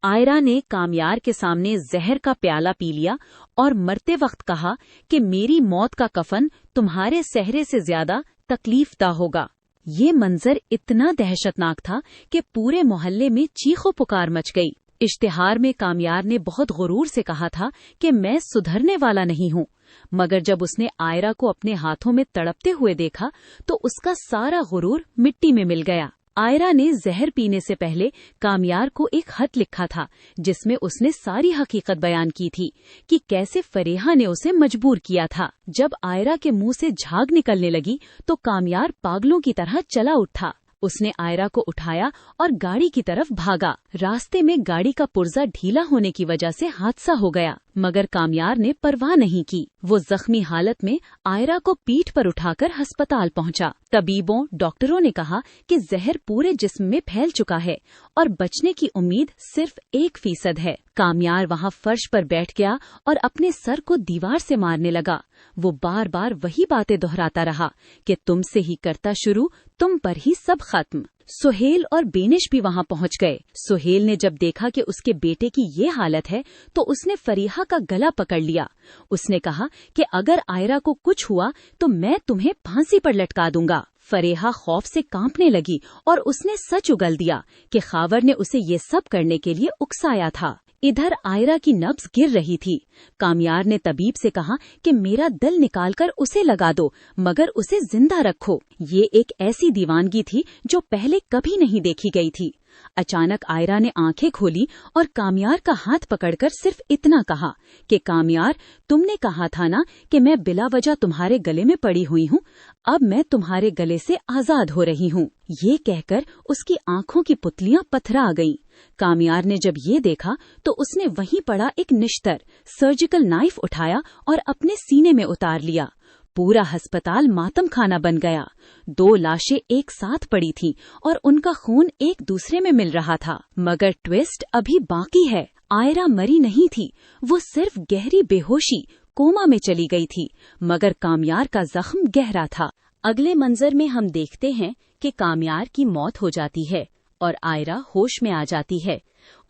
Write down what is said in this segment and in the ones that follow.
आयरा ने कामयार के सामने जहर का प्याला पी लिया और मरते वक्त कहा कि मेरी मौत का कफन तुम्हारे सहरे से ज्यादा तकलीफदा होगा। ये मंजर इतना दहशतनाक था कि पूरे मोहल्ले में चीखो पुकार मच गई। इश्तिहार में कामयार ने बहुत गुरूर से कहा था कि मैं सुधरने वाला नहीं हूँ, मगर जब उसने आयरा को अपने हाथों में तड़पते हुए देखा तो उसका सारा गुरूर मिट्टी में मिल गया। आयरा ने जहर पीने से पहले कामयार को एक खत लिखा था जिसमें उसने सारी हकीकत बयान की थी कि कैसे फरेहा ने उसे मजबूर किया था। जब आयरा के मुंह से झाग निकलने लगी तो कामयार पागलों की तरह चला उठा। उसने आयरा को उठाया और गाड़ी की तरफ भागा। रास्ते में गाड़ी का पुर्जा ढीला होने की वजह से हादसा हो गया, मगर कामयार ने परवाह नहीं की। वो जख्मी हालत में आयरा को पीठ पर उठाकर अस्पताल पहुंचा। तबीबों डॉक्टरों ने कहा कि जहर पूरे जिस्म में फैल चुका है और बचने की उम्मीद सिर्फ 1% है। कामयार वहां फर्श पर बैठ गया और अपने सर को दीवार से मारने लगा। वो बार बार वही बातें दोहराता रहा कि तुमसे ही करता शुरू, तुम पर ही सब खत्म। सुहेल और बेनिश भी वहां पहुंच गए। सुहेल ने जब देखा कि उसके बेटे की ये हालत है तो उसने फरीहा का गला पकड़ लिया। उसने कहा कि अगर आयरा को कुछ हुआ तो मैं तुम्हें फांसी पर लटका दूंगा। फरेहा खौफ से कांपने लगी और उसने सच उगल दिया कि खावर ने उसे ये सब करने के लिए उकसाया था। इधर आयरा की नब्ज गिर रही थी। कामयार ने तबीब से कहा कि मेरा दिल निकालकर उसे लगा दो, मगर उसे जिंदा रखो। ये एक ऐसी दीवानगी थी जो पहले कभी नहीं देखी गई थी। अचानक आयरा ने आंखें खोली और कामयार का हाथ पकड़कर सिर्फ इतना कहा कि कामयार, तुमने कहा था ना कि मैं बिला वजह तुम्हारे गले में पड़ी हुई हूँ, अब मैं तुम्हारे गले से आजाद हो रही हूँ। ये कहकर उसकी आंखों की पुतलियां पथरा गईं। कामयार ने जब ये देखा तो उसने वहीं पड़ा एक निश्तर सर्जिकल नाइफ उठाया और अपने सीने में उतार लिया। पूरा अस्पताल मातम खाना बन गया। 2 लाशें एक साथ पड़ी थीं और उनका खून एक दूसरे में मिल रहा था। मगर ट्विस्ट अभी बाकी है। आयरा मरी नहीं थी, वो सिर्फ गहरी बेहोशी कोमा में चली गई थी, मगर कामयार का जख्म गहरा था। अगले मंजर में हम देखते हैं कि कामयार की मौत हो जाती है और आयरा होश में आ जाती है।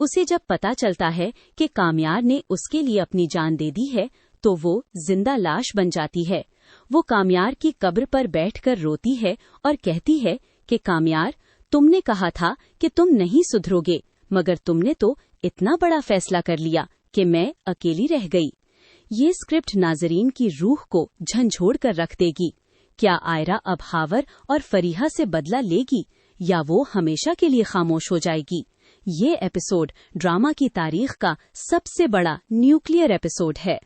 उसे जब पता चलता है कि कामयार ने उसके लिए अपनी जान दे दी है तो वो जिंदा लाश बन जाती है। वो कामयार की कब्र पर बैठकर रोती है और कहती है कि कामयार, तुमने कहा था कि तुम नहीं सुधरोगे, मगर तुमने तो इतना बड़ा फैसला कर लिया कि मैं अकेली रह गई। ये स्क्रिप्ट नाजरीन की रूह को झंझोड़ कर रख देगी। क्या आयरा अब हावर और फरीहा से बदला लेगी या वो हमेशा के लिए खामोश हो जाएगी? ये एपिसोड ड्रामा की तारीख का सबसे बड़ा न्यूक्लियर एपिसोड है।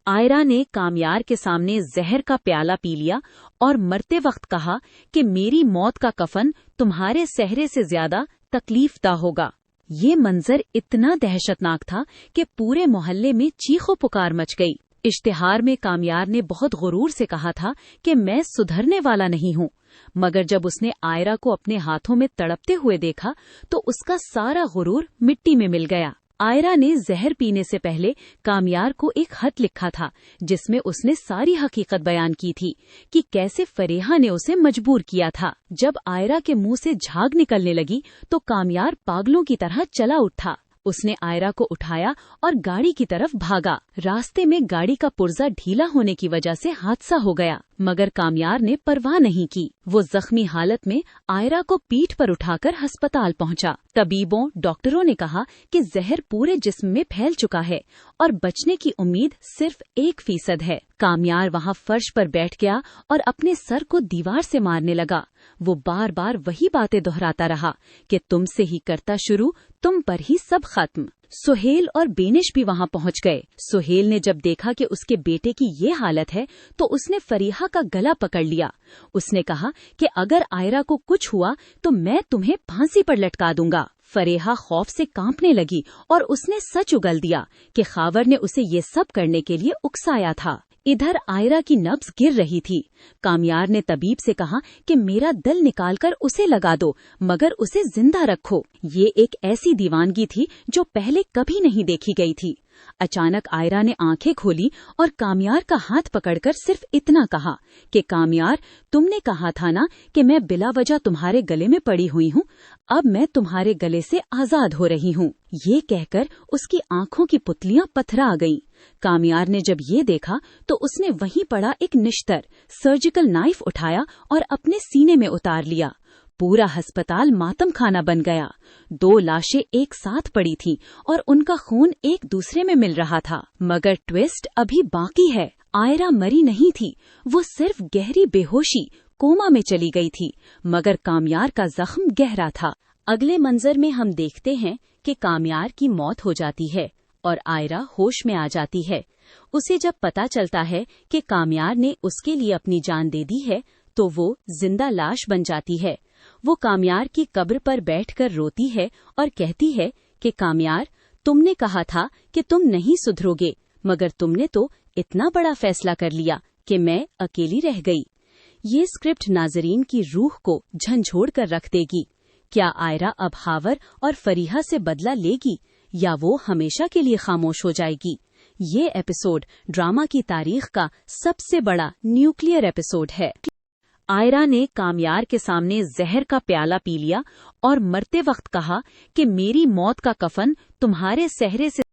आयरा ने कामयार के सामने जहर का प्याला पी लिया और मरते वक्त कहा कि मेरी मौत का कफन तुम्हारे सहरे से ज्यादा तकलीफदा होगा। ये मंजर इतना दहशतनाक था कि पूरे मोहल्ले में चीखो पुकार मच गई। इश्तिहार में कामयार ने बहुत गुरूर से कहा था कि मैं सुधरने वाला नहीं हूँ, मगर जब उसने आयरा को अपने हाथों में तड़पते हुए देखा तो उसका सारा गुरूर मिट्टी में मिल गया। आयरा ने जहर पीने से पहले कामयार को एक खत लिखा था जिसमें उसने सारी हकीकत बयान की थी कि कैसे फरेहा ने उसे मजबूर किया था। जब आयरा के मुंह से झाग निकलने लगी तो कामयार पागलों की तरह चला उठा। उसने आयरा को उठाया और गाड़ी की तरफ भागा। रास्ते में गाड़ी का पुर्जा ढीला होने की वजह से हादसा हो गया, मगर कामयार ने परवाह नहीं की। वो जख्मी हालत में आयरा को पीठ पर उठाकर अस्पताल पहुंचा। तबीबों डॉक्टरों ने कहा कि जहर पूरे जिस्म में फैल चुका है और बचने की उम्मीद सिर्फ 1% है। कामयार वहां फर्श पर बैठ गया और अपने सर को दीवार से मारने लगा। वो बार बार वही बातें दोहराता रहा कि तुमसे ही करता शुरू, तुम पर ही सब खत्म। सुहेल और बेनिश भी वहां पहुंच गए। सुहेल ने जब देखा कि उसके बेटे की ये हालत है तो उसने फरीहा का गला पकड़ लिया। उसने कहा कि अगर आयरा को कुछ हुआ तो मैं तुम्हें फांसी पर लटका दूंगा। फरेहा खौफ से कांपने लगी और उसने सच उगल दिया कि खावर ने उसे ये सब करने के लिए उकसाया था। इधर आयरा की नब्ज गिर रही थी। कामयार ने तबीब से कहा कि मेरा दिल निकालकर उसे लगा दो, मगर उसे जिंदा रखो। ये एक ऐसी दीवानगी थी जो पहले कभी नहीं देखी गई थी। अचानक आयरा ने आंखें खोली और कामयार का हाथ पकड़कर सिर्फ इतना कहा कि कामयार, तुमने कहा था ना कि मैं बिला वजह तुम्हारे गले में पड़ी हुई हूँ, अब मैं तुम्हारे गले से आजाद हो रही हूँ। ये कहकर उसकी आंखों की पुतलियां पथरा गईं। कामयार ने जब ये देखा तो उसने वहीं पड़ा एक निश्तर सर्जिकल नाइफ उठाया और अपने सीने में उतार लिया। पूरा अस्पताल मातम खाना बन गया। 2 लाशें एक साथ पड़ी थीं और उनका खून एक दूसरे में मिल रहा था। मगर ट्विस्ट अभी बाकी है। आयरा मरी नहीं थी, वो सिर्फ गहरी बेहोशी कोमा में चली गई थी, मगर कामयार का जख्म गहरा था। अगले मंजर में हम देखते हैं कि कामयार की मौत हो जाती है और आयरा होश में आ जाती है। उसे जब पता चलता है कि कामयार ने उसके लिए अपनी जान दे दी है तो वो जिंदा लाश बन जाती है। वो कामयार की कब्र पर बैठकर रोती है और कहती है कि कामयार, तुमने कहा था कि तुम नहीं सुधरोगे, मगर तुमने तो इतना बड़ा फैसला कर लिया कि मैं अकेली रह गई। ये स्क्रिप्ट नाजरीन की रूह को झंझोड़ कर रख देगी। क्या आयरा अब हावर और फरीहा से बदला लेगी या वो हमेशा के लिए खामोश हो जाएगी? ये एपिसोड ड्रामा की तारीख का सबसे बड़ा न्यूक्लियर एपिसोड है। आयरा ने कामयार के सामने जहर का प्याला पी लिया और मरते वक्त कहा कि मेरी मौत का कफन तुम्हारे सहरे से